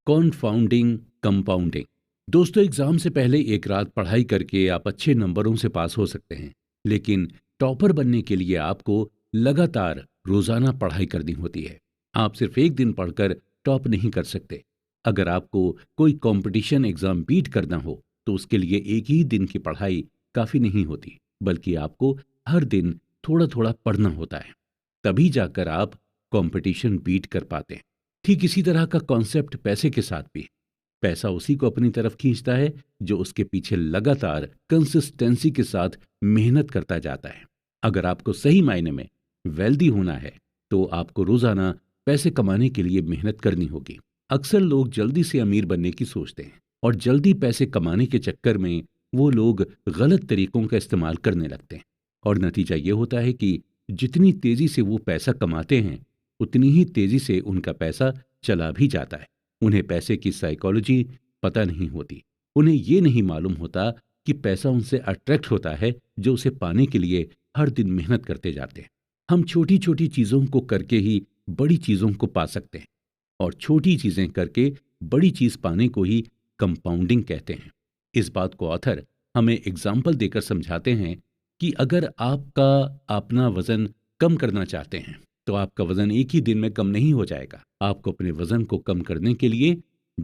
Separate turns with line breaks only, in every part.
कॉन्फाउंडिंग compounding. दोस्तों, exam से पहले एक रात पढ़ाई करके आप अच्छे नंबरों से पास हो सकते हैं, लेकिन टॉपर बनने के लिए आपको लगातार रोजाना पढ़ाई करनी होती है। आप सिर्फ एक दिन पढ़कर टॉप नहीं कर सकते। अगर आपको कोई कंपटीशन एग्जाम बीट करना हो तो उसके लिए एक ही दिन की पढ़ाई काफी नहीं होती, बल्कि आपको हर दिन थोड़ा थोड़ा पढ़ना होता है। तभी जाकर आप कंपटीशन बीट कर पाते हैं। ठीक इसी तरह का कॉन्सेप्ट पैसे के साथ भी है। पैसा उसी को अपनी तरफ खींचता है जो उसके पीछे लगातार कंसिस्टेंसी के साथ मेहनत करता जाता है। अगर आपको सही मायने में वेल्दी होना है तो आपको रोजाना पैसे कमाने के लिए मेहनत करनी होगी। अक्सर लोग जल्दी से अमीर बनने की सोचते हैं और जल्दी पैसे कमाने के चक्कर में वो लोग गलत तरीकों का इस्तेमाल करने लगते हैं। और नतीजा ये होता है कि जितनी तेजी से वो पैसा कमाते हैं उतनी ही तेजी से उनका पैसा चला भी जाता है। उन्हें पैसे की साइकोलॉजी पता नहीं होती। उन्हें ये नहीं मालूम होता कि पैसा उनसे अट्रैक्ट होता है जो उसे पाने के लिए हर दिन मेहनत करते जाते हैं। हम छोटी छोटी चीजों को करके ही बड़ी चीजों को पा सकते हैं, और छोटी चीजें करके बड़ी चीज पाने को ही कंपाउंडिंग कहते हैं। इस बात को ऑथर हमें एग्जाम्पल देकर समझाते हैं कि अगर आपका अपना वजन कम करना चाहते हैं तो आपका वजन एक ही दिन में कम नहीं हो जाएगा। आपको अपने वजन को कम करने के लिए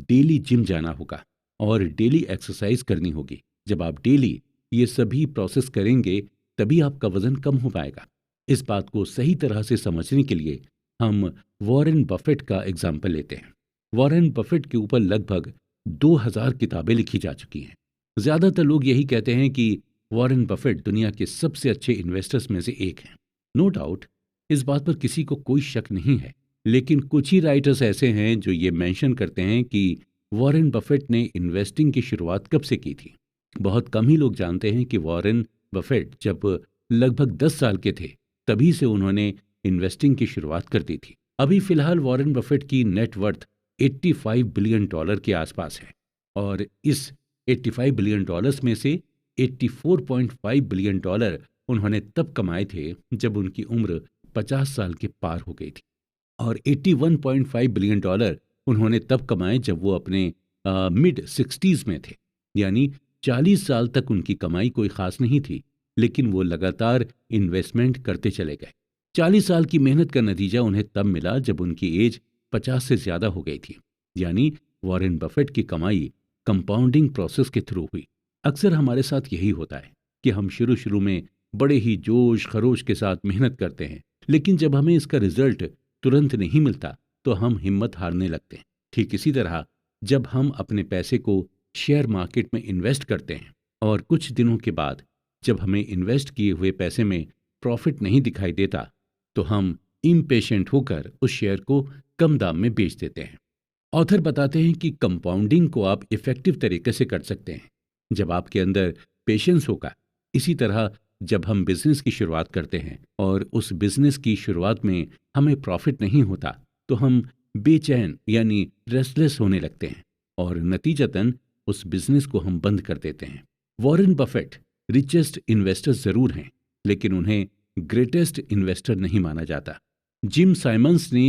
डेली जिम जाना होगा और डेली एक्सरसाइज करनी होगी। जब आप डेली ये सभी प्रोसेस करेंगे तभी आपका वजन कम हो पाएगा। इस बात को सही तरह से समझने के लिए हम वॉरेन बफेट का एग्जाम्पल लेते हैं। वॉरेन बफेट के ऊपर लगभग 2000 किताबें लिखी जा चुकी हैं। ज्यादातर लोग यही कहते हैं कि वॉरेन बफेट दुनिया के सबसे अच्छे इन्वेस्टर्स में से एक हैं। नो डाउट, इस बात पर किसी को कोई शक नहीं है। लेकिन कुछ ही राइटर्स ऐसे हैं जो ये मेंशन करते हैं कि वॉरेन बफेट ने इन्वेस्टिंग की शुरुआत कब से की थी। बहुत कम ही लोग जानते हैं कि वॉरेन बफेट जब लगभग 10 साल के थे तभी से उन्होंने इन्वेस्टिंग की शुरुआत कर दी थी। अभी फिलहाल वॉरेन बफेट की नेट वर्थ $85 बिलियन के आसपास है, और इस $85 बिलियन में से $84.5 बिलियन उन्होंने तब कमाए थे जब उनकी उम्र 50 साल के पार हो गई थी, और $81.5 बिलियन उन्होंने तब कमाए जब वो अपने मिड 60s में थे। यानी 40 साल तक उनकी कमाई कोई खास नहीं थी, लेकिन वो लगातार इन्वेस्टमेंट करते चले गए। 40 साल की मेहनत का नतीजा उन्हें तब मिला जब उनकी एज 50 से ज्यादा हो गई थी। यानी वॉरेन बफेट की कमाई कंपाउंडिंग प्रोसेस के थ्रू हुई। अक्सर हमारे साथ यही होता है कि हम शुरू शुरू में बड़े ही जोश खरोश के साथ मेहनत करते हैं, लेकिन जब हमें इसका रिजल्ट तुरंत नहीं मिलता तो हम हिम्मत हारने लगते हैं। ठीक इसी तरह जब हम अपने पैसे को शेयर मार्केट में इन्वेस्ट करते हैं और कुछ दिनों के बाद जब हमें इन्वेस्ट किए हुए पैसे में प्रॉफिट नहीं दिखाई देता तो हम इम्पेशेंट होकर उस शेयर को कम दाम में बेच देते हैं। ऑथर बताते हैं कि कंपाउंडिंग को आप इफेक्टिव तरीके से कर सकते हैं जब आपके अंदर पेशेंस होगा। इसी तरह जब हम बिजनेस की शुरुआत करते हैं और उस बिजनेस की शुरुआत में हमें प्रॉफिट नहीं होता तो हम बेचैन यानी रेस्टलेस होने लगते हैं और नतीजतन उस बिजनेस को हम बंद कर देते हैं। वॉरेन बफेट रिचेस्ट इन्वेस्टर जरूर हैं, लेकिन उन्हें ग्रेटेस्ट इन्वेस्टर नहीं माना जाता। जिम साइमंस ने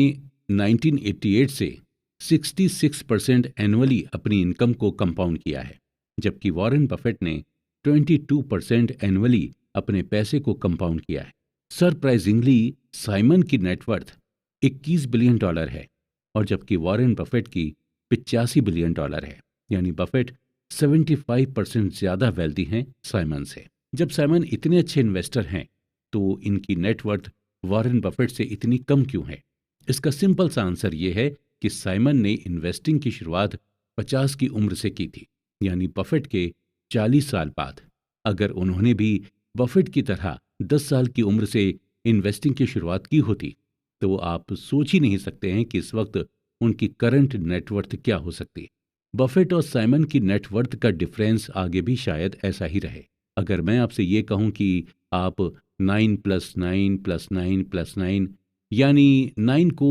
1988 से 66% एनुअली अपनी इनकम को कंपाउंड किया है, जबकि वॉरेन बफेट ने 22% एनुअली अपने पैसे को कंपाउंड किया है। सरप्राइजिंगली साइमन की नेटवर्थ $21 बिलियन है, और जबकि वॉरेन बफेट की $85 बिलियन है। यानी बफेट 75% ज्यादा वेल्दी हैं साइमन से। जब साइमन इतने अच्छे इन्वेस्टर हैं तो इनकी नेटवर्थ वॉरेन बफेट से इतनी कम क्यों है? इसका सिंपल सा आंसर ये है कि साइमन ने इन्वेस्टिंग की शुरुआत 50 की उम्र से की थी, यानी बफेट के 40 साल बाद। अगर उन्होंने भी बफेट की तरह 10 साल की उम्र से इन्वेस्टिंग की शुरुआत की होती तो आप सोच ही नहीं सकते हैं कि इस वक्त उनकी करंट नेटवर्थ क्या हो सकती। बफेट और साइमन की नेटवर्थ का डिफरेंस आगे भी शायद ऐसा ही रहे। अगर मैं आपसे ये कहूं कि आप 9 + 9 + 9 + 9 यानी 9 को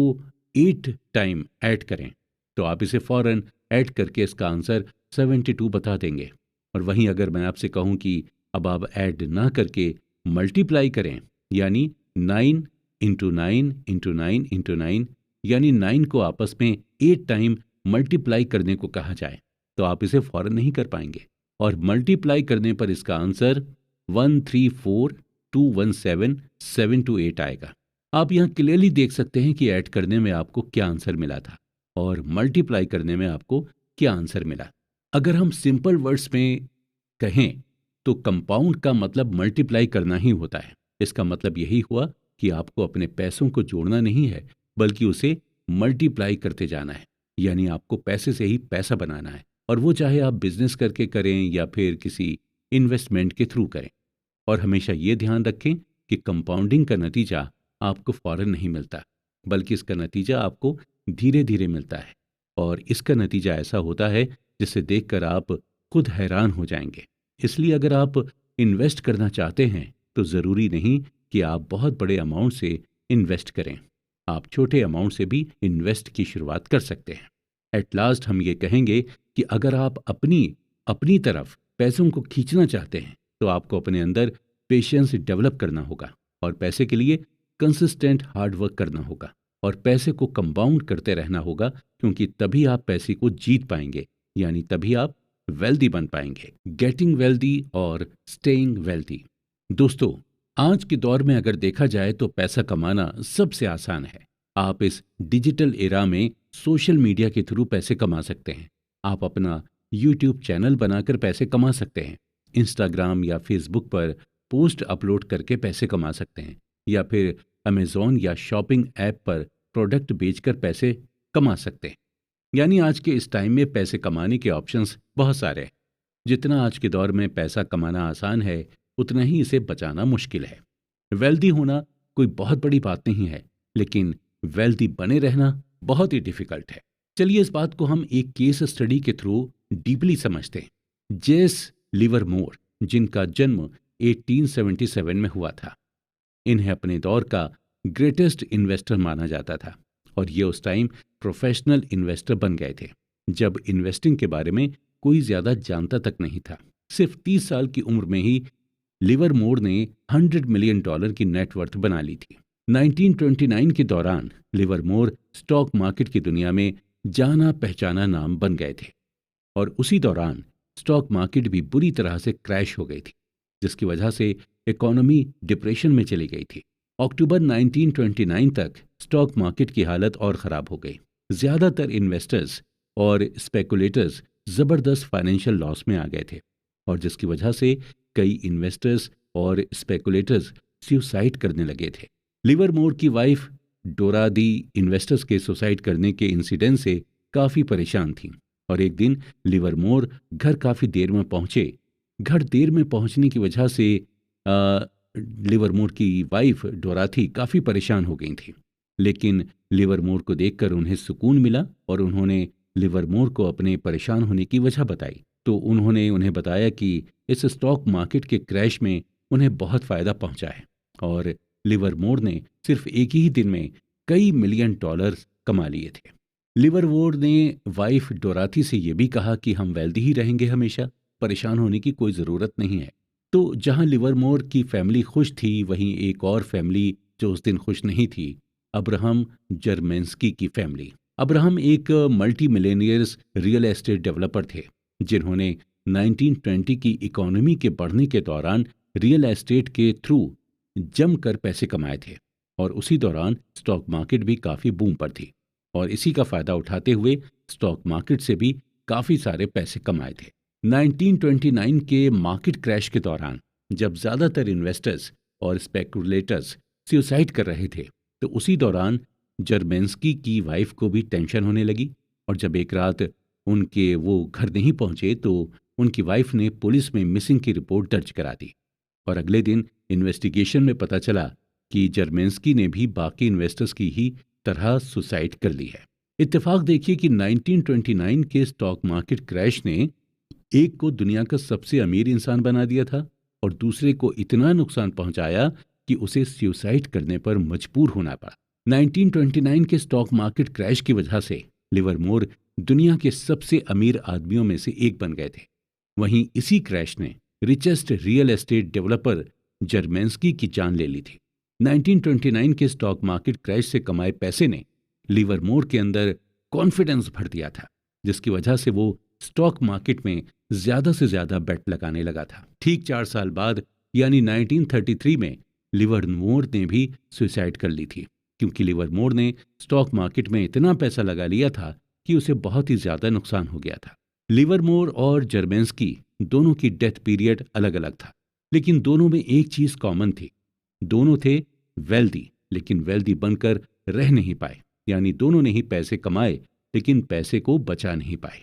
8 टाइम ऐड करें तो आप इसे फौरन ऐड करके इसका आंसर 72 बता देंगे। और वहीं अगर मैं आपसे कहूं कि अब आप ऐड ना करके मल्टीप्लाई करें, यानी 9 × 9 × 9 × 9, यानी 9 को आपस में 8 टाइम मल्टीप्लाई करने को कहा जाए तो आप इसे फौरन नहीं कर पाएंगे, और मल्टीप्लाई करने पर इसका आंसर 134217728 आएगा। आप यहाँ क्लियरली देख सकते हैं कि ऐड करने में आपको क्या आंसर मिला था और मल्टीप्लाई करने में आपको क्या आंसर मिला। अगर हम सिंपल वर्ड्स में कहें तो कंपाउंड का मतलब मल्टीप्लाई करना ही होता है। इसका मतलब यही हुआ कि आपको अपने पैसों को जोड़ना नहीं है, बल्कि उसे मल्टीप्लाई करते जाना है। यानी आपको पैसे से ही पैसा बनाना है, और वो चाहे आप बिजनेस करके करें या फिर किसी इन्वेस्टमेंट के थ्रू करें। और हमेशा ये ध्यान रखें कि कंपाउंडिंग का नतीजा आपको फौरन नहीं मिलता, बल्कि इसका नतीजा आपको धीरे धीरे मिलता है, और इसका नतीजा ऐसा होता है जिसे देखकर आप खुद हैरान हो जाएंगे। इसलिए अगर आप इन्वेस्ट करना चाहते हैं तो ज़रूरी नहीं कि आप बहुत बड़े अमाउंट से इन्वेस्ट करें, आप छोटे अमाउंट से भी इन्वेस्ट की शुरुआत कर सकते हैं। एट लास्ट हम ये कहेंगे कि अगर आप अपनी तरफ पैसों को खींचना चाहते हैं तो आपको अपने अंदर पेशेंस डेवलप करना होगा, और पैसे के लिए कंसिस्टेंट हार्ड वर्क करना होगा, और पैसे को कंपाउंड करते रहना होगा, क्योंकि तभी आप पैसे को जीत पाएंगे, यानी तभी आप वेल्दी बन पाएंगे। गेटिंग वेल्दी और स्टेइंग वेल्दी। दोस्तों, आज के दौर में अगर देखा जाए तो पैसा कमाना सबसे आसान है। आप इस डिजिटल एरा में सोशल मीडिया के थ्रू पैसे कमा सकते हैं। आप अपना यूट्यूब चैनल बनाकर पैसे कमा सकते हैं, इंस्टाग्राम या फेसबुक पर पोस्ट अपलोड करके पैसे कमा सकते हैं, या फिर अमेज़ॉन या शॉपिंग ऐप पर प्रोडक्ट बेचकर पैसे कमा सकते हैं। यानी आज के इस टाइम में पैसे कमाने के ऑप्शंस बहुत सारे हैं। जितना आज के दौर में पैसा कमाना आसान है, उतना ही इसे बचाना मुश्किल है। वेल्दी होना कोई बहुत बड़ी बात नहीं है, लेकिन वेल्दी बने रहना बहुत ही डिफिकल्ट है। चलिए इस बात को हम एक केस स्टडी के थ्रू डीपली समझते हैं। जेस लिवरमोर, जिनका जन्म 1877 में हुआ था, इन्हें अपने दौर का ग्रेटेस्ट इन्वेस्टर माना जाता था, और ये उस टाइम प्रोफेशनल इन्वेस्टर बन गए थे जब इन्वेस्टिंग के बारे में कोई ज्यादा जानता तक नहीं था। सिर्फ 30 साल की उम्र में ही लिवरमोर ने $100 मिलियन की नेटवर्थ बना ली थी। 1929 के दौरान लिवरमोर स्टॉक मार्केट की दुनिया में जाना पहचाना नाम बन गए थे, और उसी दौरान स्टॉक मार्केट भी बुरी तरह से क्रैश हो गई थी, जिसकी वजह से इकोनॉमी डिप्रेशन में चली गई थी। अक्टूबर 1929 तक स्टॉक मार्केट की हालत और ख़राब हो गई। ज़्यादातर इन्वेस्टर्स और स्पेकुलेटर्स ज़बरदस्त फाइनेंशियल लॉस में आ गए थे, और जिसकी वजह से कई इन्वेस्टर्स और स्पेकुलेटर्स सुसाइड करने लगे थे। लिवरमोर की वाइफ डोरा दी इन्वेस्टर्स के सुसाइड करने के इंसिडेंट से काफ़ी परेशान थी, और एक दिन लिवरमोर घर काफ़ी देर में पहुंचे। घर देर में पहुंचने की वजह से लिवरमोर की वाइफ डोराथी काफ़ी परेशान हो गई थी, लेकिन लिवरमोर को देखकर उन्हें सुकून मिला, और उन्होंने लिवरमोर को अपने परेशान होने की वजह बताई। तो उन्होंने उन्हें बताया कि इस स्टॉक मार्केट के क्रैश में उन्हें बहुत फ़ायदा पहुंचा है, और लिवरमोर ने सिर्फ एक ही दिन में कई $मिलियन कमा लिए थे। लिवरमोर ने वाइफ डोराथी से ये भी कहा कि हम वेल्दी ही रहेंगे हमेशा, परेशान होने की कोई ज़रूरत नहीं है। तो जहां लिवरमोर की फैमिली खुश थी, वहीं एक और फैमिली जो उस दिन खुश नहीं थी, अब्राहम जर्मेंस्की की फैमिली। अब्राहम एक multi millionaires real estate developer थे, जिन्होंने 1920 की इकोनॉमी के बढ़ने के दौरान रियल एस्टेट के थ्रू जमकर पैसे कमाए थे, और उसी दौरान स्टॉक मार्केट भी काफ़ी बूम पर थी, और इसी का फ़ायदा उठाते हुए स्टॉक मार्केट से भी काफ़ी सारे पैसे कमाए थे। 1929 के मार्केट क्रैश के दौरान जब ज़्यादातर इन्वेस्टर्स और स्पेकुलेटर्स सुसाइड कर रहे थे, तो उसी दौरान जर्मेंस्की की वाइफ को भी टेंशन होने लगी, और जब एक रात उनके वो घर नहीं पहुंचे तो उनकी वाइफ ने पुलिस में मिसिंग की रिपोर्ट दर्ज करा दी, और अगले दिन इन्वेस्टिगेशन में पता चला कि जर्मेंस्की ने भी बाकी इन्वेस्टर्स की ही तरह सुसाइड कर ली है। इत्तेफाक देखिए कि 1929 के स्टॉक मार्केट क्रैश ने एक को दुनिया का सबसे अमीर इंसान बना दिया था, और दूसरे को इतना नुकसान पहुंचाया कि उसे सुसाइड करने पर मजबूर होना पड़ा। 1929 के स्टॉक मार्केट क्रैश की वजह से लिवरमोर दुनिया के सबसे अमीर आदमियों में से एक बन गए थे। वहीं इसी क्रैश ने रिचेस्ट रियल एस्टेट डेवलपर जर्मेंस्की की जान ले ली थी। 1929 के स्टॉक मार्केट क्रैश से कमाए पैसे ने लिवरमोर के अंदर कॉन्फिडेंस भर दिया था, जिसकी वजह से वो स्टॉक मार्केट में ज्यादा से ज्यादा बेट लगाने लगा था। ठीक 4 साल बाद यानी 1933 में लिवरमोर ने भी सुसाइड कर ली थी, क्योंकि लिवरमोर ने स्टॉक मार्केट में इतना पैसा लगा लिया था कि उसे बहुत ही ज्यादा नुकसान हो गया था। लिवरमोर और जर्मेंस्की दोनों की डेथ पीरियड अलग अलग था, लेकिन दोनों में एक चीज कॉमन थी। दोनों थे वेल्दी, लेकिन वेल्दी बनकर रह नहीं पाए, यानी दोनों ने ही पैसे कमाए लेकिन पैसे को बचा नहीं पाए।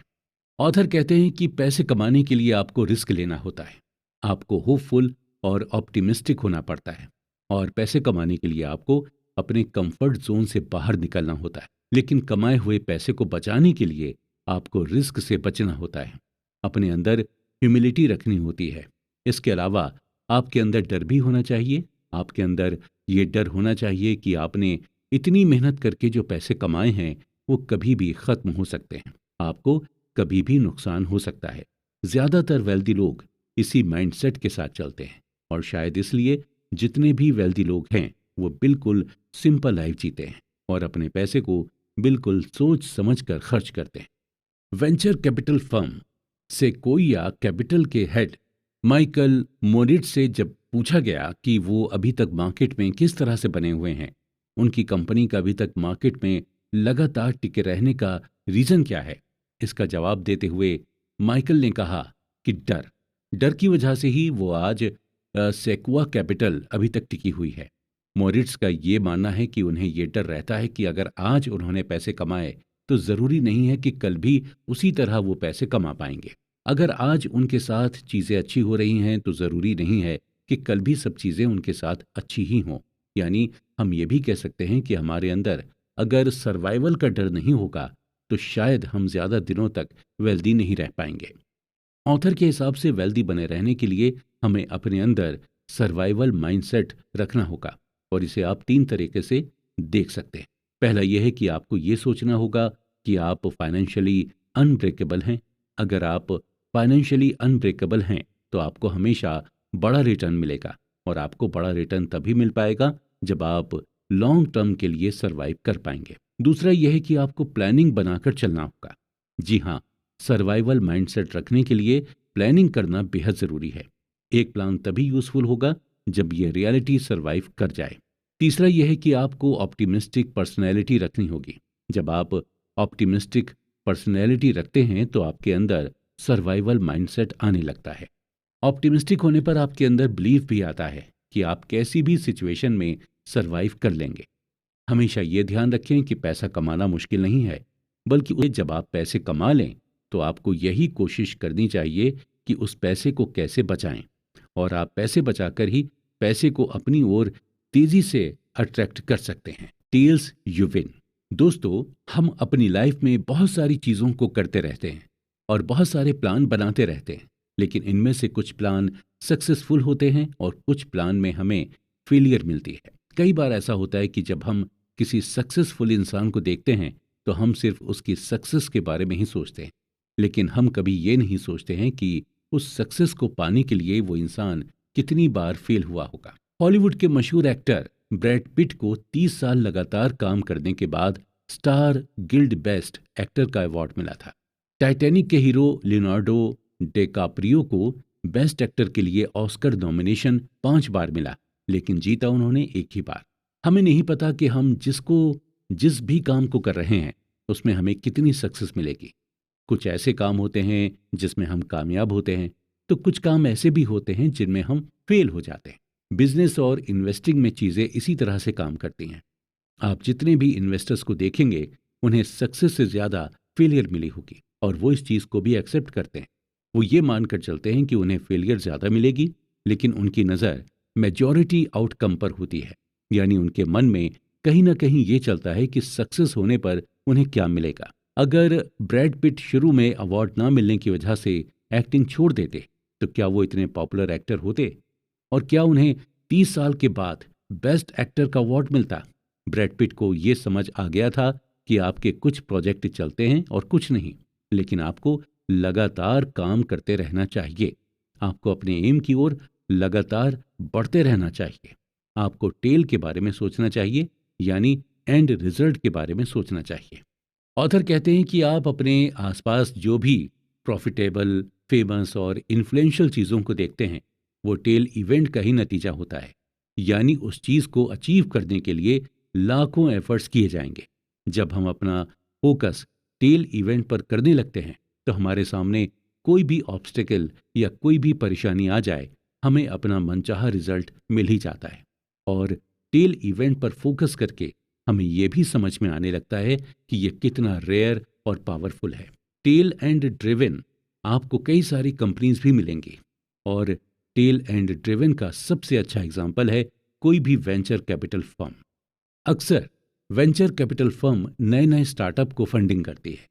ऑथर कहते हैं कि पैसे कमाने के लिए आपको रिस्क लेना होता है, आपको होपफुल और ऑप्टिमिस्टिक होना पड़ता है, और पैसे कमाने के लिए आपको अपने कंफर्ट जोन से बाहर निकलना होता है। लेकिन कमाए हुए पैसे को बचाने के लिए आपको रिस्क से बचना होता है, अपने अंदर ह्यूमिलिटी रखनी होती है। इसके अलावा आपके अंदर डर भी होना चाहिए। आपके अंदर ये डर होना चाहिए कि आपने इतनी मेहनत करके जो पैसे कमाए हैं वो कभी भी खत्म हो सकते हैं, आपको कभी भी नुकसान हो सकता है। ज्यादातर वेल्दी लोग इसी माइंडसेट के साथ चलते हैं, और शायद इसलिए जितने भी वेल्दी लोग हैं वो बिल्कुल सिंपल लाइफ जीते हैं और अपने पैसे को बिल्कुल सोच समझ कर खर्च करते हैं। वेंचर कैपिटल फर्म सेक्वोइया कैपिटल के हेड माइकल मोरिट्ज से जब पूछा गया कि वो अभी तक मार्केट में किस तरह से बने हुए हैं, उनकी कंपनी का अभी तक मार्केट में लगातार टिके रहने का रीजन क्या है, इसका जवाब देते हुए माइकल ने कहा कि डर की वजह से ही वो आज सेक्वा कैपिटल अभी तक टिकी हुई है। मोरिट्स का ये मानना है कि उन्हें ये डर रहता है कि अगर आज उन्होंने पैसे कमाए तो जरूरी नहीं है कि कल भी उसी तरह वो पैसे कमा पाएंगे। अगर आज उनके साथ चीजें अच्छी हो रही हैं तो जरूरी नहीं है कि कल भी सब चीजें उनके साथ अच्छी ही हों। यानी हम ये भी कह सकते हैं कि हमारे अंदर अगर सर्वाइवल का डर नहीं होगा तो शायद हम ज्यादा दिनों तक वेल्दी नहीं रह पाएंगे। ऑथर के हिसाब से वेल्दी बने रहने के लिए हमें अपने अंदर सर्वाइवल माइंडसेट रखना होगा, और इसे आप 3 तरीके से देख सकते हैं। पहला यह है कि आपको ये सोचना होगा कि आप फाइनेंशियली अनब्रेकेबल हैं। अगर आप फाइनेंशियली अनब्रेकेबल हैं तो आपको हमेशा बड़ा रिटर्न मिलेगा, और आपको बड़ा रिटर्न तभी मिल पाएगा जब आप लॉन्ग टर्म के लिए सरवाइव कर पाएंगे। दूसरा यह है कि आपको प्लानिंग बनाकर चलना होगा। जी हाँ, सर्वाइवल माइंडसेट रखने के लिए प्लानिंग करना बेहद जरूरी है। एक प्लान तभी यूजफुल होगा जब ये रियलिटी सरवाइव कर जाए। तीसरा यह है कि आपको ऑप्टिमिस्टिक पर्सनैलिटी रखनी होगी। जब आप ऑप्टिमिस्टिक पर्सनैलिटी रखते हैं तो आपके अंदर सर्वाइवल माइंडसेट आने लगता है। ऑप्टिमिस्टिक होने पर आपके अंदर बिलीफ भी आता है कि आप कैसी भी सिचुएशन में सरवाइव कर लेंगे। हमेशा ये ध्यान रखें कि पैसा कमाना मुश्किल नहीं है, बल्कि जब आप पैसे कमा लें तो आपको यही कोशिश करनी चाहिए कि उस पैसे को कैसे बचाएं, और आप पैसे बचाकर ही पैसे को अपनी ओर तेजी से अट्रैक्ट कर सकते हैं। Tells you win. दोस्तों, हम अपनी लाइफ में बहुत सारी चीजों को करते रहते हैं और बहुत सारे प्लान बनाते रहते हैं, लेकिन इनमें से कुछ प्लान सक्सेसफुल होते हैं और कुछ प्लान में हमें फेलियर मिलती है। कई बार ऐसा होता है कि जब हम किसी सक्सेसफुल इंसान को देखते हैं तो हम सिर्फ उसकी सक्सेस के बारे में ही सोचते हैं, लेकिन हम कभी ये नहीं सोचते हैं कि उस सक्सेस को पाने के लिए वो इंसान कितनी बार फेल हुआ होगा। हॉलीवुड के मशहूर एक्टर ब्रैड पिट को 30 साल लगातार काम करने के बाद स्टार गिल्ड बेस्ट एक्टर का अवार्ड मिला था। टाइटैनिक के हीरो लियोनार्डो डिकैप्रियो को बेस्ट एक्टर के लिए ऑस्कर नॉमिनेशन 5 बार मिला, लेकिन जीता उन्होंने एक ही बार। हमें नहीं पता कि हम जिस भी काम को कर रहे हैं उसमें हमें कितनी सक्सेस मिलेगी। कुछ ऐसे काम होते हैं जिसमें हम कामयाब होते हैं, तो कुछ काम ऐसे भी होते हैं जिनमें हम फेल हो जाते हैं। बिजनेस और इन्वेस्टिंग में चीजें इसी तरह से काम करती हैं। आप जितने भी इन्वेस्टर्स को देखेंगे उन्हें सक्सेस से ज्यादा फेलियर मिली होगी, और वो इस चीज को भी एक्सेप्ट करते हैं। वो ये मानकर चलते हैं कि उन्हें फेलियर ज्यादा मिलेगी, लेकिन उनकी नजर मेजॉरिटी आउटकम पर होती है। यानी उनके मन में कहीं ना कहीं ये चलता है कि सक्सेस होने पर उन्हें क्या मिलेगा। अगर ब्रैड पिट शुरू में अवार्ड ना मिलने की वजह से एक्टिंग छोड़ देते तो क्या वो इतने पॉपुलर एक्टर होते, और क्या उन्हें 30 साल के बाद बेस्ट एक्टर का अवार्ड मिलता। ब्रैड पिट को ये समझ आ गया था कि आपके कुछ प्रोजेक्ट चलते हैं और कुछ नहीं, लेकिन आपको लगातार काम करते रहना चाहिए। आपको अपने एम की ओर लगातार बढ़ते रहना चाहिए। आपको टेल के बारे में सोचना चाहिए, यानी एंड रिजल्ट के बारे में सोचना चाहिए। ऑथर कहते हैं कि आप अपने आसपास जो भी प्रॉफिटेबल, फेमस और इन्फ्लुएंशियल चीज़ों को देखते हैं, वो टेल इवेंट का ही नतीजा होता है। यानी उस चीज़ को अचीव करने के लिए लाखों एफर्ट्स किए जाएंगे। जब हम अपना फोकस टेल इवेंट पर करने लगते हैं, तो हमारे सामने कोई भी ऑब्स्टेकल या कोई भी परेशानी आ जाए, हमें अपना मनचाहा रिजल्ट मिल ही जाता है। और टेल इवेंट पर फोकस करके हमें यह भी समझ में आने लगता है कि यह कितना रेयर और पावरफुल है। टेल एंड ड्रिवन आपको कई सारी कंपनीज भी मिलेंगी, और टेल एंड ड्रिवन का सबसे अच्छा एग्जाम्पल है कोई भी वेंचर कैपिटल फर्म। अक्सर वेंचर कैपिटल फर्म नए नए स्टार्टअप को फंडिंग करती है।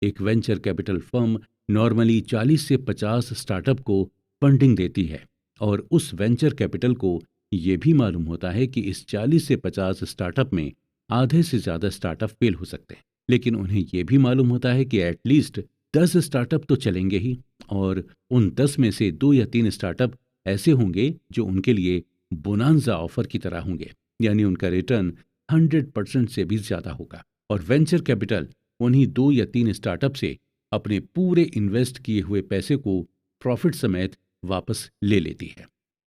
एक वेंचर कैपिटल फर्म नॉर्मली 40 से 50 स्टार्टअप को फंडिंग देती है, और उस वेंचर कैपिटल को ये भी मालूम होता है कि इस 40 से 50 स्टार्टअप में आधे से ज़्यादा स्टार्टअप फेल हो सकते हैं। लेकिन उन्हें यह भी मालूम होता है कि एटलीस्ट 10 स्टार्टअप तो चलेंगे ही, और उन 10 में से 2 या 3 स्टार्टअप ऐसे होंगे जो उनके लिए बोनांजा ऑफर की तरह होंगे, यानी उनका रिटर्न 100% से भी ज़्यादा होगा। और वेंचर कैपिटल उन्हीं 2 या 3 स्टार्टअप से अपने पूरे इन्वेस्ट किए हुए पैसे को प्रॉफिट समेत वापस ले लेती है।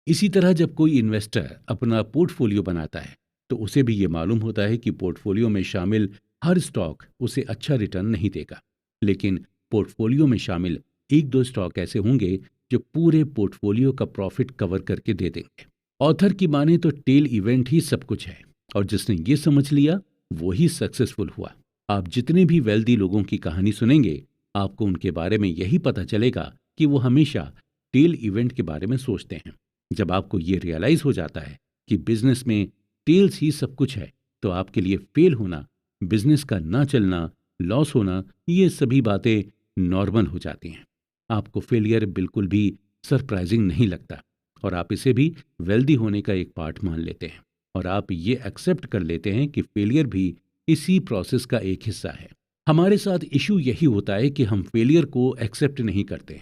इसी तरह जब कोई इन्वेस्टर अपना पोर्टफोलियो बनाता है, तो उसे भी ये मालूम होता है कि पोर्टफोलियो में शामिल हर स्टॉक उसे अच्छा रिटर्न नहीं देगा, लेकिन पोर्टफोलियो में शामिल एक दो स्टॉक ऐसे होंगे जो पूरे पोर्टफोलियो का प्रॉफिट कवर करके दे देंगे। ऑथर की माने तो टेल इवेंट ही सब कुछ है, और जिसने ये समझ लिया वो ही सक्सेसफुल हुआ। आप जितने भी वेल्दी लोगों की कहानी सुनेंगे, आपको उनके बारे में यही पता चलेगा कि वो हमेशा टेल इवेंट के बारे में सोचते हैं। जब आपको ये रियलाइज हो जाता है कि बिजनेस में टेल्स ही सब कुछ है, तो आपके लिए फेल होना, बिजनेस का ना चलना, लॉस होना, ये सभी बातें नॉर्मल हो जाती हैं। आपको फेलियर बिल्कुल भी सरप्राइजिंग नहीं लगता, और आप इसे भी वेल्दी होने का एक पार्ट मान लेते हैं, और आप ये एक्सेप्ट कर लेते हैं कि फेलियर भी इसी प्रोसेस का एक हिस्सा है। हमारे साथ इशू यही होता है कि हम फेलियर को एक्सेप्ट नहीं करते।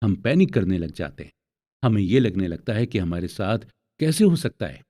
हम पैनिक करने लग जाते हैं। हमें ये लगने लगता है कि हमारे साथ कैसे हो सकता है,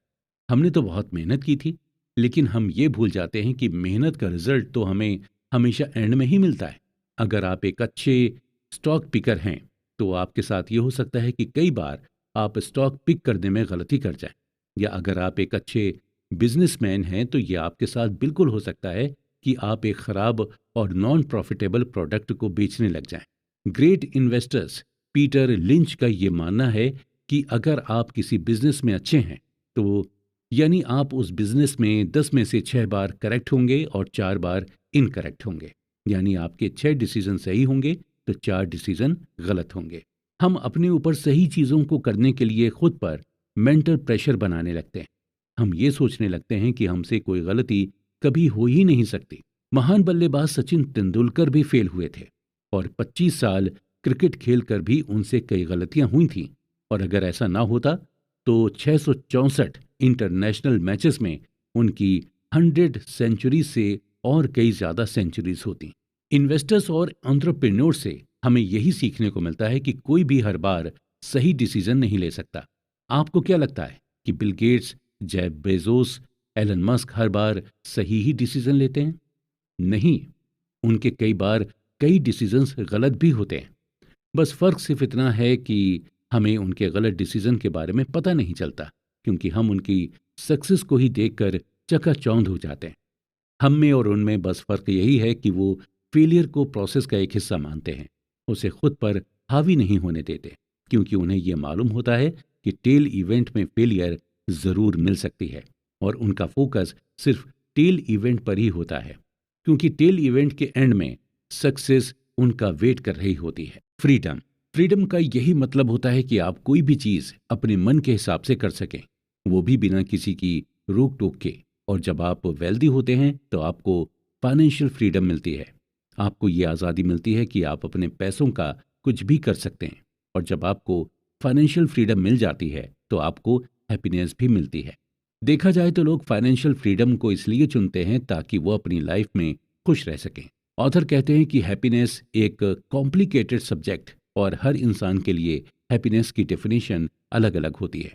हमने तो बहुत मेहनत की थी। लेकिन हम ये भूल जाते हैं कि मेहनत का रिजल्ट तो हमें हमेशा एंड में ही मिलता है। अगर आप एक अच्छे स्टॉक पिकर हैं, तो आपके साथ ये हो सकता है कि कई बार आप स्टॉक पिक करने में गलती कर जाएं, या अगर आप एक अच्छे बिजनेसमैन हैं, तो ये आपके साथ बिल्कुल हो सकता है कि आप एक खराब और नॉन प्रॉफिटेबल प्रोडक्ट को बेचने लग जाएं। ग्रेट इन्वेस्टर्स पीटर लिंच का ये मानना है कि अगर आप किसी बिजनेस में अच्छे हैं, तो यानी आप उस बिजनेस में 10 में से 6 बार करेक्ट होंगे और 4 बार इनकरेक्ट होंगे। यानी आपके 6 डिसीजन सही होंगे तो 4 डिसीजन गलत होंगे। हम अपने ऊपर सही चीज़ों को करने के लिए खुद पर मेंटल प्रेशर बनाने लगते हैं। हम ये सोचने लगते हैं कि हमसे कोई गलती कभी हो ही नहीं सकती। महान बल्लेबाज सचिन तेंदुलकर भी फेल हुए थे, और 25 साल क्रिकेट खेलकर भी उनसे कई गलतियां हुई थीं। और अगर ऐसा ना होता, तो 664 इंटरनेशनल मैचेस में उनकी 100 सेंचुरी से और कई ज्यादा सेंचुरीज होती। इन्वेस्टर्स और एंटरप्रेन्योर से हमें यही सीखने को मिलता है कि कोई भी हर बार सही डिसीजन नहीं ले सकता। आपको क्या लगता है कि Bill Gates, Jeff Bezos, Elon Musk हर बार सही ही डिसीजन लेते हैं? नहीं, उनके कई बार कई डिसीजंस गलत भी होते हैं। बस फर्क सिर्फ इतना है कि हमें उनके गलत डिसीजन के बारे में पता नहीं चलता, क्योंकि हम उनकी सक्सेस को ही देखकर चकाचौंध हो जाते हैं। हम में और उनमें बस फर्क यही है कि वो फेलियर को प्रोसेस का एक हिस्सा मानते हैं, उसे खुद पर हावी नहीं होने देते, क्योंकि उन्हें यह मालूम होता है कि टेल इवेंट में फेलियर जरूर मिल सकती है, और उनका फोकस सिर्फ टेल इवेंट पर ही होता है, क्योंकि टेल इवेंट के एंड में सक्सेस उनका वेट कर रही होती है। फ्रीडम फ्रीडम का यही मतलब होता है कि आप कोई भी चीज अपने मन के हिसाब से कर सकें, वो भी बिना किसी की रोक टोक के। और जब आप वेल्दी होते हैं, तो आपको फाइनेंशियल फ्रीडम मिलती है। आपको ये आज़ादी मिलती है कि आप अपने पैसों का कुछ भी कर सकते हैं। और जब आपको फाइनेंशियल फ्रीडम मिल जाती है, तो आपको हैप्पीनेस भी मिलती है। देखा जाए तो लोग फाइनेंशियल फ्रीडम को इसलिए चुनते हैं ताकि वो अपनी लाइफ में खुश रह सकें। ऑथर कहते हैं कि हैप्पीनेस एक कॉम्प्लिकेटेड सब्जेक्ट, और हर इंसान के लिए हैप्पीनेस की डेफिनेशन अलग अलग होती है।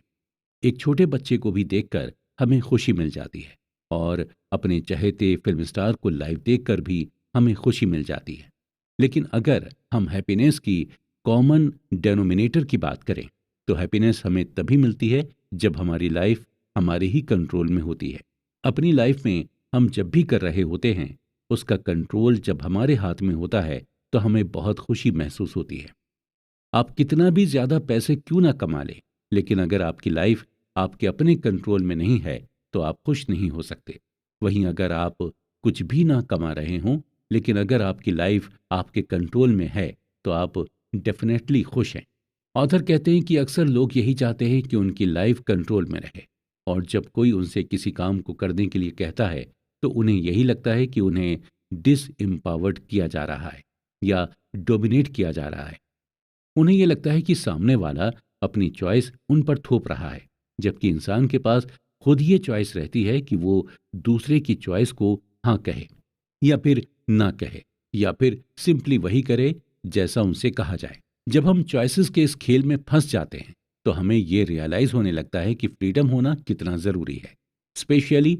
एक छोटे बच्चे को भी देखकर हमें खुशी मिल जाती है, और अपने चहेते फिल्म स्टार को लाइव देखकर भी हमें खुशी मिल जाती है। लेकिन अगर हम हैप्पीनेस की कॉमन डेनोमिनेटर की बात करें, तो हैप्पीनेस हमें तभी मिलती है जब हमारी लाइफ हमारे ही कंट्रोल में होती है। अपनी लाइफ में हम जब भी कर रहे होते हैं, उसका कंट्रोल जब हमारे हाथ में होता है, तो हमें बहुत खुशी महसूस होती है। आप कितना भी ज्यादा पैसे क्यों ना कमा लें, लेकिन अगर आपकी लाइफ आपके अपने कंट्रोल में नहीं है, तो आप खुश नहीं हो सकते। वहीं अगर आप कुछ भी ना कमा रहे हों, लेकिन अगर आपकी लाइफ आपके कंट्रोल में है, तो आप डेफिनेटली खुश हैं। ऑथर कहते हैं कि अक्सर लोग यही चाहते हैं कि उनकी लाइफ कंट्रोल में रहे, और जब कोई उनसे किसी काम को करने के लिए कहता है, तो उन्हें यही लगता है कि उन्हें डिस एम्पावर्ड किया जा रहा है या डोमिनेट किया जा रहा है। उन्हें ये लगता है कि सामने वाला अपनी चॉइस उन पर थोप रहा है, जबकि इंसान के पास खुद ये चॉइस रहती है कि वो दूसरे की चॉइस को हाँ कहे या फिर ना कहे, या फिर सिंपली वही करे जैसा उनसे कहा जाए। जब हम चॉइसेस के इस खेल में फंस जाते हैं, तो हमें ये रियलाइज होने लगता है कि फ्रीडम होना कितना ज़रूरी है, स्पेशली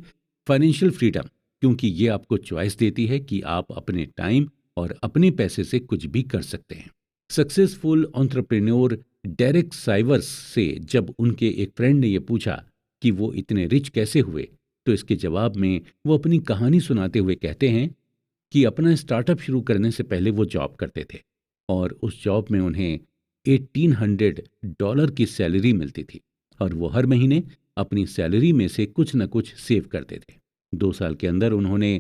फाइनेंशियल फ्रीडम, क्योंकि ये आपको चॉइस देती है कि आप अपने टाइम और अपने पैसे से कुछ भी कर सकते हैं। सक्सेसफुल एंटरप्रेन्योर डेरेक साइवर्स से जब उनके एक फ्रेंड ने यह पूछा कि वो इतने रिच कैसे हुए, तो इसके जवाब में वो अपनी कहानी सुनाते हुए कहते हैं कि अपना स्टार्टअप शुरू करने से पहले वो जॉब करते थे, और उस जॉब में उन्हें $1800 की सैलरी मिलती थी, और वो हर महीने अपनी सैलरी में से कुछ न कुछ सेव करते थे। 2 साल के अंदर उन्होंने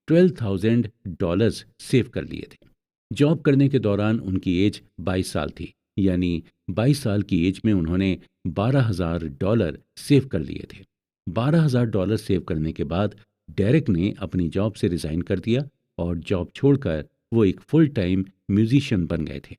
$12,000 सेव कर लिए थे। जॉब करने के दौरान उनकी एज 22 साल थी, यानी 22 साल की एज में उन्होंने $12,000 सेव कर लिए थे। $12,000 सेव करने के बाद डेरेक ने अपनी जॉब से रिजाइन कर दिया, और जॉब छोड़कर वो एक फुल टाइम म्यूजिशियन बन गए थे।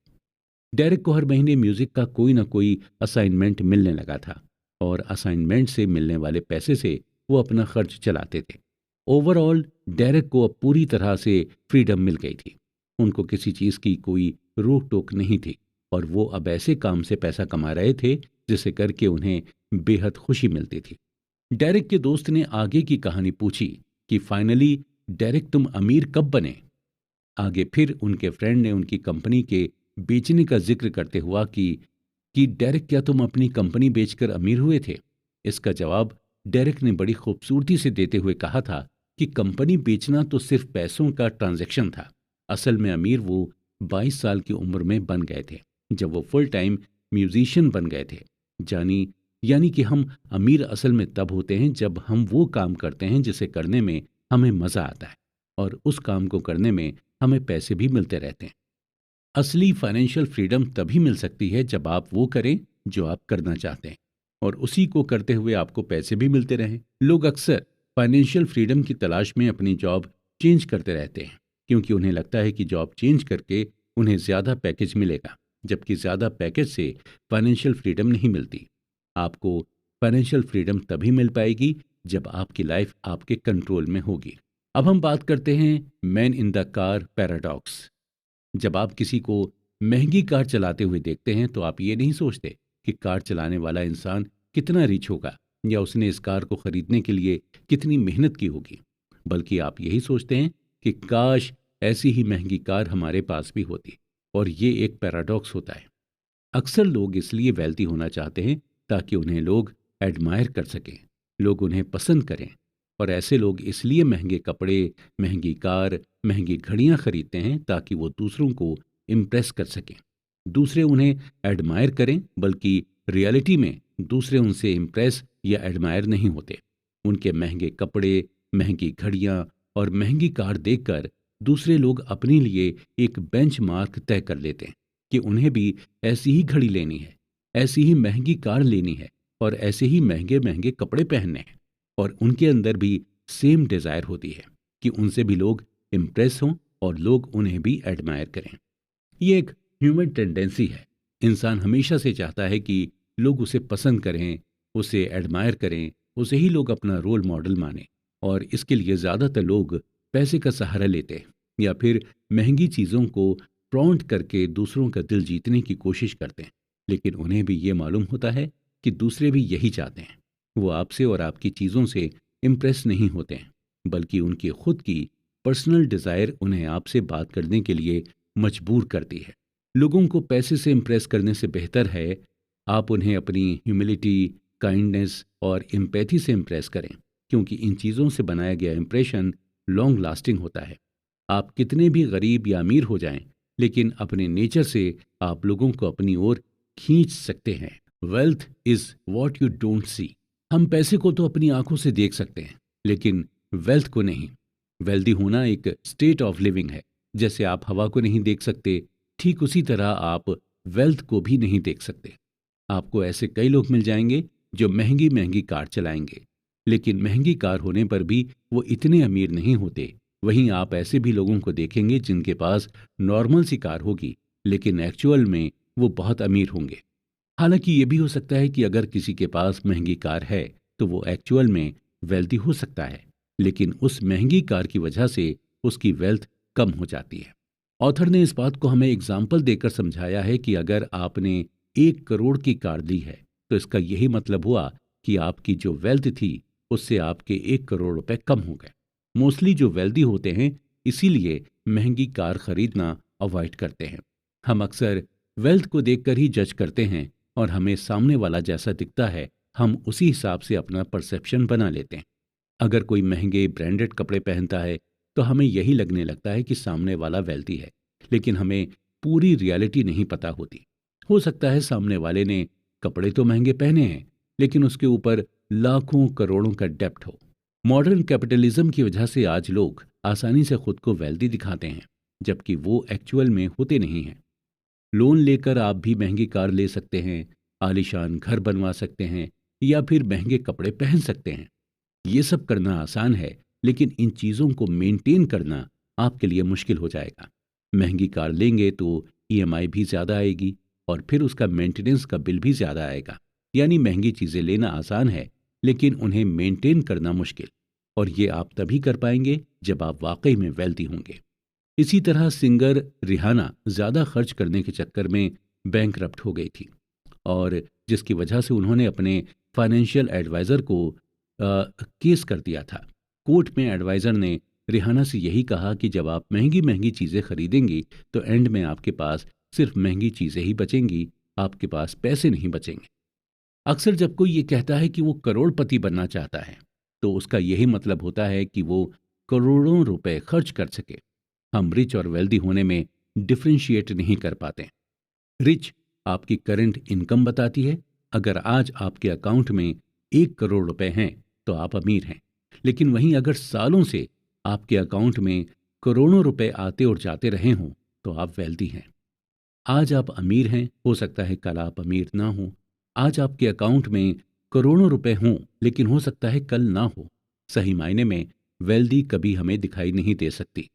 डेरेक को हर महीने म्यूजिक का कोई ना कोई असाइनमेंट मिलने लगा था, और असाइनमेंट से मिलने वाले पैसे से वो अपना खर्च चलाते थे। ओवरऑल डेरेक को अब पूरी तरह से फ्रीडम मिल गई थी। उनको किसी चीज की कोई रोक टोक नहीं थी, और वो अब ऐसे काम से पैसा कमा रहे थे जिसे करके उन्हें बेहद खुशी मिलती थी। डेरेक के दोस्त ने आगे की कहानी पूछी कि फाइनली डेरेक, तुम अमीर कब बने? आगे फिर उनके फ्रेंड ने उनकी कंपनी के बेचने का जिक्र करते हुआ कि डेरेक, क्या तुम अपनी कंपनी बेचकर अमीर हुए थे? इसका जवाब डेरेक ने बड़ी खूबसूरती से देते हुए कहा था कि कंपनी बेचना तो सिर्फ पैसों का ट्रांजैक्शन था। असल में अमीर वो 22 साल की उम्र में बन गए थे, जब वो फुल टाइम म्यूजिशियन बन गए थे। यानी यानी कि हम अमीर असल में तब होते हैं जब हम वो काम करते हैं जिसे करने में हमें मजा आता है, और उस काम को करने में हमें पैसे भी मिलते रहते हैं। असली फाइनेंशियल फ्रीडम तभी मिल सकती है जब आप वो करें जो आप करना चाहते हैं, और उसी को करते हुए आपको पैसे भी मिलते रहें। लोग अक्सर फाइनेंशियल फ्रीडम की तलाश में अपनी जॉब चेंज करते रहते हैं, क्योंकि उन्हें लगता है कि जॉब चेंज करके उन्हें ज़्यादा पैकेज मिलेगा, जबकि ज़्यादा पैकेज से फाइनेंशियल फ्रीडम नहीं मिलती। आपको फाइनेंशियल फ्रीडम तभी मिल पाएगी जब आपकी लाइफ आपके कंट्रोल में होगी। अब हम बात करते हैं man in the car paradox. जब आप किसी को महंगी कार चलाते हुए देखते हैं, तो आप ये नहीं सोचते कि कार चलाने वाला इंसान कितना रिच होगा, या उसने इस कार को खरीदने के लिए कितनी मेहनत की होगी, बल्कि आप यही सोचते हैं कि काश ऐसी ही महंगी कार हमारे पास भी होती। और ये एक पैराडॉक्स होता है। अक्सर लोग इसलिए वेल्थी होना चाहते हैं ताकि उन्हें लोग एडमायर कर सकें, लोग उन्हें पसंद करें। और ऐसे लोग इसलिए महंगे कपड़े, महंगी कार, महंगी घड़ियां खरीदते हैं ताकि वो दूसरों को इम्प्रेस कर सकें, दूसरे उन्हें एडमायर करें। बल्कि रियलिटी में दूसरे उनसे इम्प्रेस या एडमायर नहीं होते। उनके महंगे कपड़े, महंगी घड़ियां और महंगी कार देखकर दूसरे लोग अपने लिए एक बेंचमार्क तय कर लेते हैं कि उन्हें भी ऐसी ही घड़ी लेनी है, ऐसी ही महंगी कार लेनी है, और ऐसे ही महंगे महंगे कपड़े पहनने हैं। और उनके अंदर भी सेम डिजायर होती है कि उनसे भी लोग इम्प्रेस हों और लोग उन्हें भी एडमायर करें। ये एक ह्यूमन टेंडेंसी है। इंसान हमेशा से चाहता है कि लोग उसे पसंद करें, उसे एडमायर करें, उसे ही लोग अपना रोल मॉडल माने। और इसके लिए ज़्यादातर लोग पैसे का सहारा लेते हैं, या फिर महंगी चीज़ों को फ्लॉन्ट करके दूसरों का दिल जीतने की कोशिश करते हैं। लेकिन उन्हें भी ये मालूम होता है कि दूसरे भी यही चाहते हैं। वो आपसे और आपकी चीज़ों से इम्प्रेस नहीं होते हैं, बल्कि उनकी खुद की पर्सनल डिजायर उन्हें आपसे बात करने के लिए मजबूर करती है। लोगों को पैसे से इम्प्रेस करने से बेहतर है आप उन्हें अपनी ह्यूमिलिटी, काइंडनेस और एम्पैथी से इम्प्रेस करें, क्योंकि इन चीज़ों से बनाया गया इम्प्रेशन लॉन्ग लास्टिंग होता है। आप कितने भी गरीब या अमीर हो जाएं, लेकिन अपने नेचर से आप लोगों को अपनी ओर खींच सकते हैं। Wealth is what you don't see. हम पैसे को तो अपनी आंखों से देख सकते हैं, लेकिन वेल्थ को नहीं। वेल्दी होना एक स्टेट ऑफ लिविंग है। जैसे आप हवा को नहीं देख सकते, ठीक उसी तरह आप वेल्थ को भी नहीं देख सकते। आपको ऐसे कई लोग मिल जाएंगे जो महंगी महंगी कार चलाएंगे, लेकिन महंगी कार होने पर भी वो इतने अमीर नहीं होते। वहीं आप ऐसे भी लोगों को देखेंगे जिनके पास नॉर्मल सी कार होगी, लेकिन एक्चुअल में वो बहुत अमीर होंगे। हालांकि ये भी हो सकता है कि अगर किसी के पास महंगी कार है तो वो एक्चुअल में वेल्दी हो सकता है, लेकिन उस महंगी कार की वजह से उसकी वेल्थ कम हो जाती है। ऑथर ने इस बात को हमें एग्जाम्पल देकर समझाया है कि अगर आपने 1 करोड़ की कार ली है तो इसका यही मतलब हुआ कि आपकी जो वेल्थ थी उससे आपके 1 करोड़ रुपए कम हो गए। मोस्टली जो वेल्दी होते हैं इसीलिए महंगी कार खरीदना अवॉइड करते हैं। हम अक्सर वेल्थ को देखकर ही जज करते हैं और हमें सामने वाला जैसा दिखता है हम उसी हिसाब से अपना परसेप्शन बना लेते हैं। अगर कोई महंगे ब्रांडेड कपड़े पहनता है तो हमें यही लगने लगता है कि सामने वाला वेल्दी है, लेकिन हमें पूरी रियलिटी नहीं पता होती। हो सकता है सामने वाले ने कपड़े तो महंगे पहने हैं, लेकिन उसके ऊपर लाखों करोड़ों का डेब्ट हो। मॉडर्न कैपिटलिज्म की वजह से आज लोग आसानी से खुद को वेल्दी दिखाते हैं, जबकि वो एक्चुअल में होते नहीं हैं। लोन लेकर आप भी महंगी कार ले सकते हैं, आलीशान घर बनवा सकते हैं या फिर महंगे कपड़े पहन सकते हैं। ये सब करना आसान है, लेकिन इन चीज़ों को मेंटेन करना आपके लिए मुश्किल हो जाएगा। महंगी कार लेंगे तो ईएमआई भी ज़्यादा आएगी और फिर उसका मेंटेनेंस का बिल भी ज़्यादा आएगा। यानी महंगी चीज़ें लेना आसान है, लेकिन उन्हें मेंटेन करना मुश्किल। और ये आप तभी कर पाएंगे जब आप वाकई में वेल्दी होंगे। इसी तरह सिंगर रिहाना ज़्यादा खर्च करने के चक्कर में बैंकरप्ट हो गई थी, और जिसकी वजह से उन्होंने अपने फाइनेंशियल एडवाइज़र को केस कर दिया था। कोर्ट में एडवाइज़र ने रिहाना से यही कहा कि जब आप महंगी महंगी चीज़ें खरीदेंगी तो एंड में आपके पास सिर्फ महंगी चीज़ें ही बचेंगी, आपके पास पैसे नहीं बचेंगे। अक्सर जब कोई ये कहता है कि वो करोड़पति बनना चाहता है तो उसका यही मतलब होता है कि वो करोड़ों रुपए खर्च कर सके। हम रिच और वेल्दी होने में डिफ्रेंशिएट नहीं कर पाते। रिच आपकी करंट इनकम बताती है। अगर आज आपके अकाउंट में 1 करोड़ रुपए हैं तो आप अमीर हैं, लेकिन वहीं अगर सालों से आपके अकाउंट में करोड़ों रुपए आते और जाते रहे हों तो आप वेल्दी हैं। आज आप अमीर हैं, हो सकता है कल आप अमीर ना हो। आज आपके अकाउंट में करोड़ों रुपए हों, लेकिन हो सकता है कल ना हो। सही मायने में वेल्दी कभी हमें दिखाई नहीं दे सकती।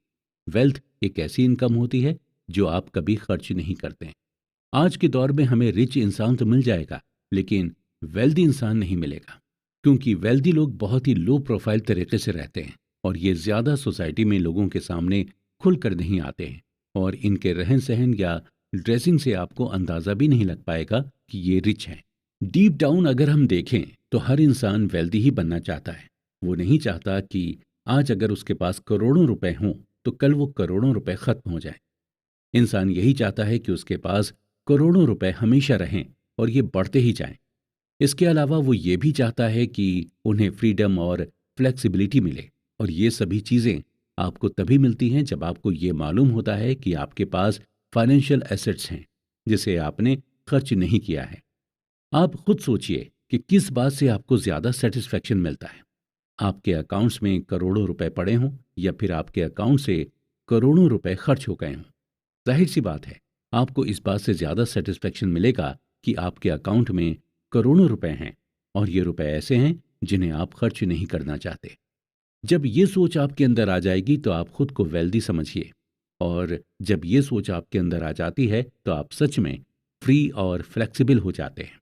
वेल्थ एक ऐसी इनकम होती है जो आप कभी खर्च नहीं करते। आज के दौर में हमें रिच इंसान तो मिल जाएगा, लेकिन वेल्दी इंसान नहीं मिलेगा, क्योंकि वेल्दी लोग बहुत ही लो प्रोफाइल तरीके से रहते हैं और ये ज्यादा सोसाइटी में लोगों के सामने खुलकर नहीं आते हैं, और इनके रहन सहन या ड्रेसिंग से आपको अंदाजा भी नहीं लग पाएगा कि ये रिच हैं। डीप डाउन अगर हम देखें तो हर इंसान वेल्दी ही बनना चाहता है। वो नहीं चाहता कि आज अगर उसके पास करोड़ों रुपए हों तो कल वो करोड़ों रुपए खत्म हो जाएं। इंसान यही चाहता है कि उसके पास करोड़ों रुपए हमेशा रहें और ये बढ़ते ही जाएं। इसके अलावा वो ये भी चाहता है कि उन्हें फ्रीडम और फ्लेक्सिबिलिटी मिले, और ये सभी चीज़ें आपको तभी मिलती हैं जब आपको ये मालूम होता है कि आपके पास फाइनेंशियल एसेट्स हैं जिसे आपने खर्च नहीं किया है। आप खुद सोचिए कि किस बात से आपको ज़्यादा सेटिस्फेक्शन मिलता है। आपके अकाउंट्स में करोड़ों रुपए पड़े हों या फिर आपके अकाउंट से करोड़ों रुपए खर्च हो गए हों। जाहिर सी बात है, आपको इस बात से ज़्यादा सेटिस्फेक्शन मिलेगा कि आपके अकाउंट में करोड़ों रुपए हैं और ये रुपए ऐसे हैं जिन्हें आप खर्च नहीं करना चाहते। जब ये सोच आपके अंदर आ जाएगी तो आप खुद को वेल्दी समझिए, और जब ये सोच आपके अंदर आ जाती है तो आप सच में फ्री और फ्लेक्सिबल हो जाते हैं।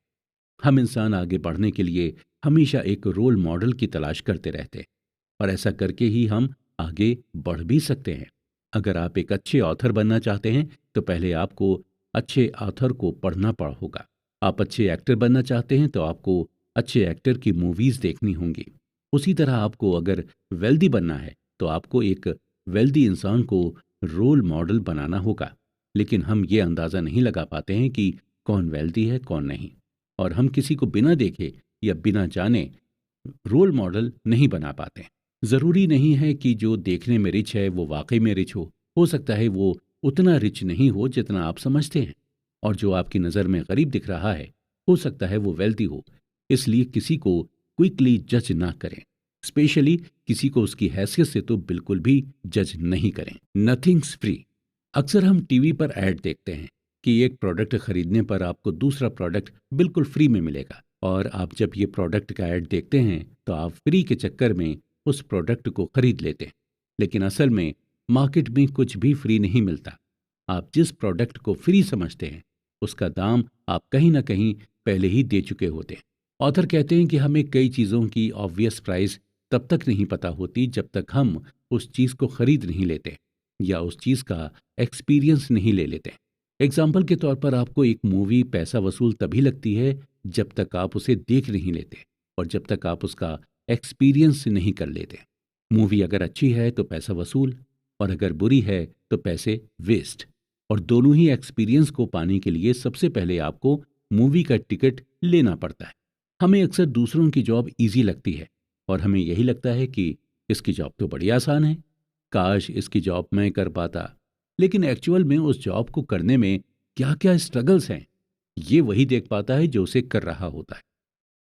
हम इंसान आगे बढ़ने के लिए हमेशा एक रोल मॉडल की तलाश करते रहते हैं, और ऐसा करके ही हम आगे बढ़ भी सकते हैं। अगर आप एक अच्छे ऑथर बनना चाहते हैं तो पहले आपको अच्छे ऑथर को पढ़ना पड़ा होगा। आप अच्छे एक्टर बनना चाहते हैं तो आपको अच्छे एक्टर की मूवीज देखनी होंगी। उसी तरह आपको अगर वेल्दी बनना है तो आपको एक वेल्दी इंसान को रोल मॉडल बनाना होगा, लेकिन हम ये अंदाज़ा नहीं लगा पाते हैं कि कौन वेल्दी है कौन नहीं। और हम किसी को बिना देखे या बिना जाने रोल मॉडल नहीं बना पाते। ज़रूरी नहीं है कि जो देखने में रिच है वो वाकई में रिच हो सकता है वो उतना रिच नहीं हो जितना आप समझते हैं। और जो आपकी नज़र में गरीब दिख रहा है, हो सकता है वो वेल्दी हो। इसलिए किसी को क्विकली जज ना करें, स्पेशली किसी को उसकी हैसियत से तो बिल्कुल भी जज नहीं करें। Nothings free. अक्सर हम टीवी पर ऐड देखते हैं कि एक प्रोडक्ट खरीदने पर आपको दूसरा प्रोडक्ट बिल्कुल फ्री में मिलेगा, और आप जब ये प्रोडक्ट का ऐड देखते हैं तो आप फ्री के चक्कर में उस प्रोडक्ट को खरीद लेते हैं। लेकिन असल में मार्केट में कुछ भी फ्री नहीं मिलता। आप जिस प्रोडक्ट को फ्री समझते हैं उसका दाम आप कहीं ना कहीं पहले ही दे चुके होते हैं। ऑथर कहते हैं कि हमें कई चीज़ों की ऑब्वियस प्राइस तब तक नहीं पता होती जब तक हम उस चीज़ को खरीद नहीं लेते या उस चीज़ का एक्सपीरियंस नहीं ले लेते। एग्जाम्पल के तौर पर आपको एक मूवी पैसा वसूल तभी लगती है जब तक आप उसे देख नहीं लेते और जब तक आप उसका एक्सपीरियंस नहीं कर लेते। मूवी अगर अच्छी है तो पैसा वसूल, और अगर बुरी है तो पैसे वेस्ट। और दोनों ही एक्सपीरियंस को पाने के लिए सबसे पहले आपको मूवी का टिकट लेना पड़ता है। हमें अक्सर दूसरों की जॉब इजी लगती है और हमें यही लगता है कि इसकी जॉब तो बड़ी आसान है, काश इसकी जॉब मैं कर पाता। लेकिन एक्चुअल में उस जॉब को करने में क्या क्या स्ट्रगल्स हैं, ये वही देख पाता है जो उसे कर रहा होता है।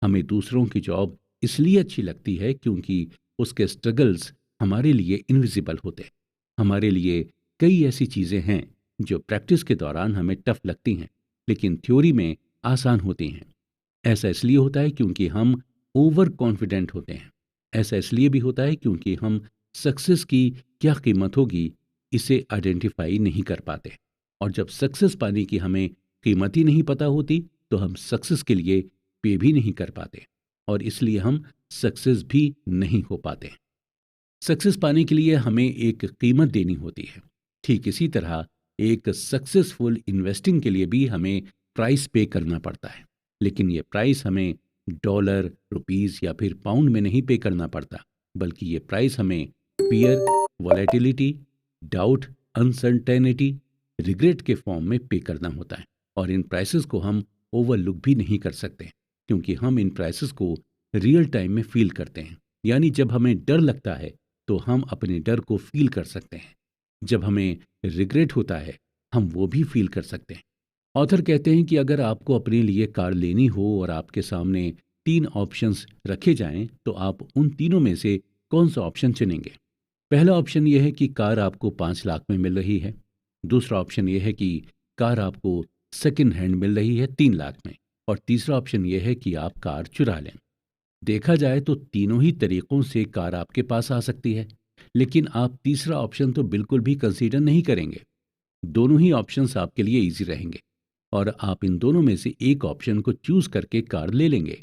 हमें दूसरों की जॉब इसलिए अच्छी लगती है क्योंकि उसके स्ट्रगल्स हमारे लिए इनविजिबल होते हैं। हमारे लिए कई ऐसी चीज़ें हैं जो प्रैक्टिस के दौरान हमें टफ लगती हैं लेकिन थ्योरी में आसान होती हैं। ऐसा इसलिए होता है क्योंकि हम ओवर कॉन्फिडेंट होते हैं। ऐसा इसलिए भी होता है क्योंकि हम सक्सेस की क्या कीमत होगी इसे आइडेंटिफाई नहीं कर पाते। और जब सक्सेस पाने की हमें कीमत ही नहीं पता होती तो हम सक्सेस के लिए पे भी नहीं कर पाते, और इसलिए हम सक्सेस भी नहीं हो पाते। सक्सेस पाने के लिए हमें एक कीमत देनी होती है। ठीक इसी तरह एक सक्सेसफुल इन्वेस्टिंग के लिए भी हमें प्राइस पे करना पड़ता है। लेकिन ये प्राइस हमें डॉलर, रुपीस या फिर पाउंड में नहीं पे करना पड़ता, बल्कि ये प्राइस हमें fear, volatility, doubt, uncertainty, regret के फॉर्म में पे करना होता है। और इन प्राइसेस को हम ओवरलुक भी नहीं कर सकते क्योंकि हम इन प्राइसेस को रियल टाइम में फील करते हैं। यानी जब हमें डर लगता है तो हम अपने डर को फील कर सकते हैं। जब हमें रिग्रेट होता है हम वो भी फील कर सकते हैं। ऑथर कहते हैं कि अगर आपको अपने लिए कार लेनी हो और आपके सामने 3 ऑप्शंस रखे जाएं तो आप उन तीनों में से कौन सा ऑप्शन चुनेंगे। पहला ऑप्शन यह है कि कार आपको 5 लाख में मिल रही है। दूसरा ऑप्शन यह है कि कार आपको सेकंड हैंड मिल रही है 3 लाख में। और तीसरा ऑप्शन यह है कि आप कार चुरा लें। देखा जाए तो तीनों ही तरीकों से कार आपके पास आ सकती है, लेकिन आप तीसरा ऑप्शन तो बिल्कुल भी कंसीडर नहीं करेंगे। दोनों ही ऑप्शंस आपके लिए इजी रहेंगे और आप इन दोनों में से एक ऑप्शन को चूज करके कार ले लेंगे।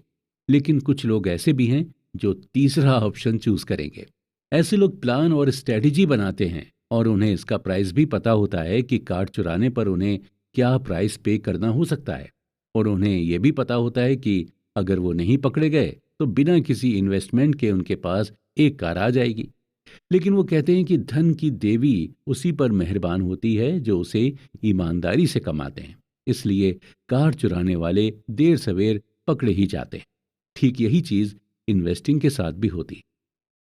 लेकिन कुछ लोग ऐसे भी हैं जो तीसरा ऑप्शन चूज करेंगे। ऐसे लोग प्लान और स्ट्रेटजी बनाते हैं और उन्हें इसका प्राइस भी पता होता है कि कार चुराने पर उन्हें क्या प्राइस पे करना हो सकता है। और उन्हें यह भी पता होता है कि अगर वो नहीं पकड़े गए तो बिना किसी इन्वेस्टमेंट के उनके पास एक कार आ जाएगी। लेकिन वो कहते हैं कि धन की देवी उसी पर मेहरबान होती है जो उसे ईमानदारी से कमाते हैं। इसलिए कार चुराने वाले देर सवेर पकड़े ही जाते हैं। ठीक यही चीज इन्वेस्टिंग के साथ भी होती।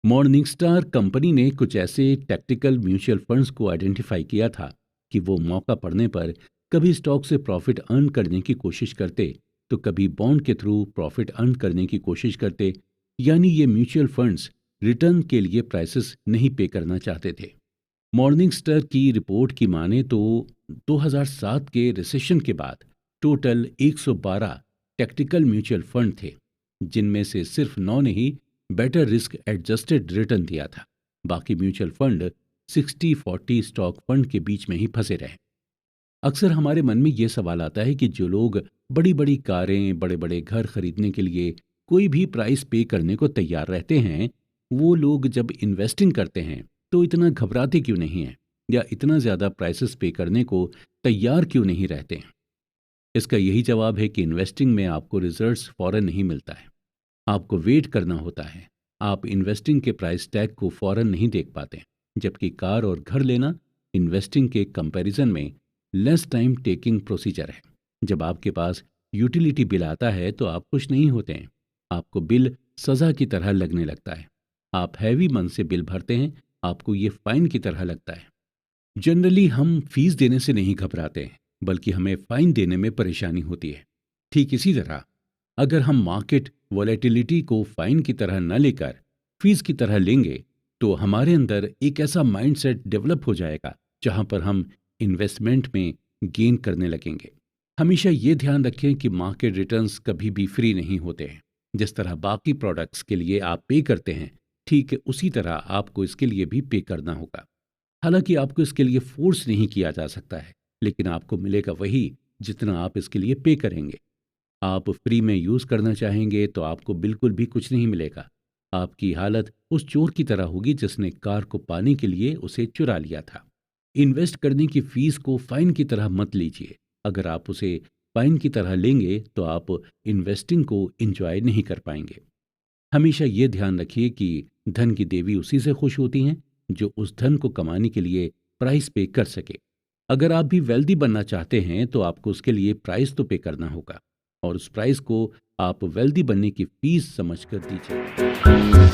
मॉर्निंग स्टार कंपनी ने कुछ ऐसे टैक्टिकल म्यूचुअल फंड्स को आइडेंटिफाई किया था कि वो मौका पड़ने पर कभी स्टॉक से प्रॉफिट अर्न करने की कोशिश करते तो कभी बॉन्ड के थ्रू प्रॉफिट अर्न करने की कोशिश करते। यानी ये म्यूचुअल फंड्स रिटर्न के लिए प्राइसेस नहीं पे करना चाहते थे। मॉर्निंग स्टार की रिपोर्ट की माने तो 2007 के रिसेशन के बाद टोटल 112 टैक्टिकल म्यूचुअल फंड थे, जिनमें से सिर्फ 9 ने ही बेटर रिस्क एडजस्टेड रिटर्न दिया था। बाकी म्यूचुअल फंड 60-40 स्टॉक फंड के बीच में ही फंसे रहे। अक्सर हमारे मन में ये सवाल आता है कि जो लोग बड़ी बड़ी कारें, बड़े बड़े घर खरीदने के लिए कोई भी प्राइस पे करने को तैयार रहते हैं, वो लोग जब इन्वेस्टिंग करते हैं तो इतना घबराते क्यों नहीं हैं, या इतना ज़्यादा प्राइसेस पे करने को तैयार क्यों नहीं रहते हैं। इसका यही जवाब है कि इन्वेस्टिंग में आपको रिजल्ट्स फौरन नहीं मिलता है। आपको वेट करना होता है। आप इन्वेस्टिंग के प्राइस टैग को फौरन नहीं देख पाते। जबकि कार और घर लेना इन्वेस्टिंग के कंपैरिजन में लेस टाइम टेकिंग प्रोसीजर है। जब आपके पास यूटिलिटी बिल आता है तो आप खुश नहीं होते हैं। आपको बिल सज़ा की तरह लगने लगता है। आप हैवी मन से बिल भरते हैं, आपको ये फाइन की तरह लगता है। जनरली हम फीस देने से नहीं घबराते हैं, बल्कि हमें फाइन देने में परेशानी होती है। ठीक इसी तरह अगर हम मार्केट वॉलेटिलिटी को फाइन की तरह न लेकर फीस की तरह लेंगे, तो हमारे अंदर एक ऐसा माइंडसेट डेवलप हो जाएगा जहां पर हम इन्वेस्टमेंट में गेन करने लगेंगे। हमेशा ये ध्यान रखें कि मार्केट रिटर्न्स कभी भी फ्री नहीं होते हैं। जिस तरह बाकी प्रोडक्ट्स के लिए आप पे करते हैं, ठीक उसी तरह आपको इसके लिए भी पे करना होगा। हालांकि आपको इसके लिए फोर्स नहीं किया जा सकता है, लेकिन आपको मिलेगा वही जितना आप इसके लिए पे करेंगे। आप फ्री में यूज करना चाहेंगे तो आपको बिल्कुल भी कुछ नहीं मिलेगा। आपकी हालत उस चोर की तरह होगी जिसने कार को पाने के लिए उसे चुरा लिया था। इन्वेस्ट करने की फीस को फाइन की तरह मत लीजिए। अगर आप उसे फाइन की तरह लेंगे तो आप इन्वेस्टिंग को एंजॉय नहीं कर पाएंगे। हमेशा ये ध्यान रखिए कि धन की देवी उसी से खुश होती हैं जो उस धन को कमाने के लिए प्राइस पे कर सके। अगर आप भी वेल्दी बनना चाहते हैं तो आपको उसके लिए प्राइस तो पे करना होगा, और उस प्राइस को आप वेल्दी बनने की फीस समझकर दीजिए।